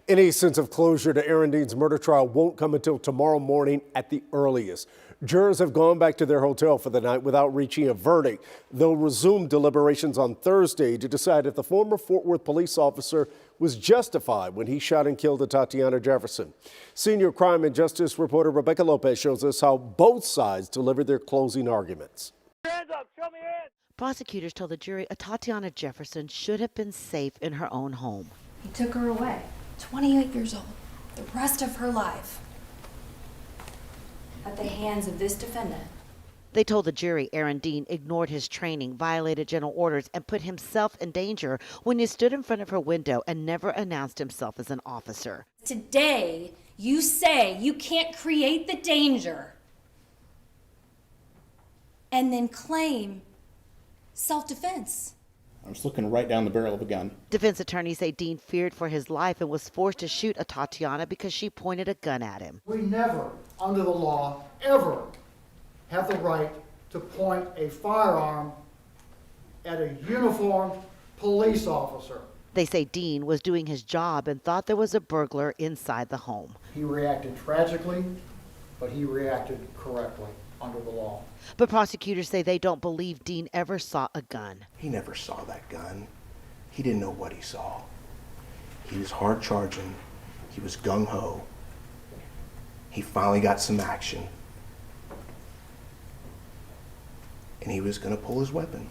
Any sense of closure to Aaron Dean's murder trial won't come until tomorrow morning at the earliest. Jurors have gone back to their hotel for the night without reaching a verdict. They'll resume deliberations on Thursday to decide if the former Fort Worth police officer was justified when he shot and killed Atatiana Jefferson. Senior crime and justice reporter Rebecca Lopez shows us how both sides delivered their closing arguments. Hands up, show me hands. Prosecutors told the jury Atatiana Jefferson should have been safe in her own home. He took her away, 28 years old, the rest of her life, at the hands of this defendant. They told the jury Aaron Dean ignored his training, violated general orders, and put himself in danger when he stood in front of her window and never announced himself as an officer. Today, you say you can't create the danger and then claim self-defense. I'm just looking right down the barrel of a gun. Defense attorneys say Dean feared for his life and was forced to shoot Atatiana because she pointed a gun at him. We never, under the law, ever have the right to point a firearm at a uniformed police officer. They say Dean was doing his job and thought there was a burglar inside the home. He reacted tragically, but he reacted correctly under the law. But prosecutors say they don't believe Dean ever saw a gun. He never saw that gun. He didn't know what he saw. He was hard charging. He was gung-ho. He finally got some action. And he was going to pull his weapon.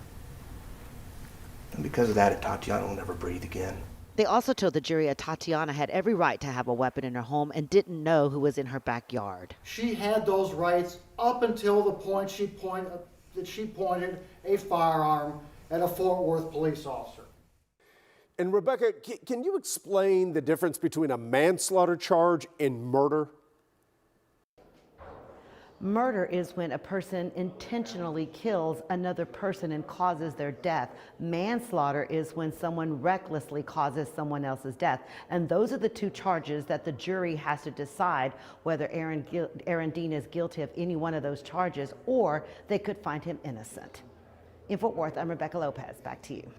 And because of that, Atatiana will never breathe again. They also told the jury Atatiana had every right to have a weapon in her home and didn't know who was in her backyard. She had those rights up until the point she pointed a firearm at a Fort Worth police officer. And Rebecca, can you explain the difference between a manslaughter charge and murder? Murder is when a person intentionally kills another person and causes their death. Manslaughter is when someone recklessly causes someone else's death. And those are the two charges that the jury has to decide whether Aaron Dean is guilty of any one of those charges, or they could find him innocent. In Fort Worth, I'm Rebecca Lopez. Back to you.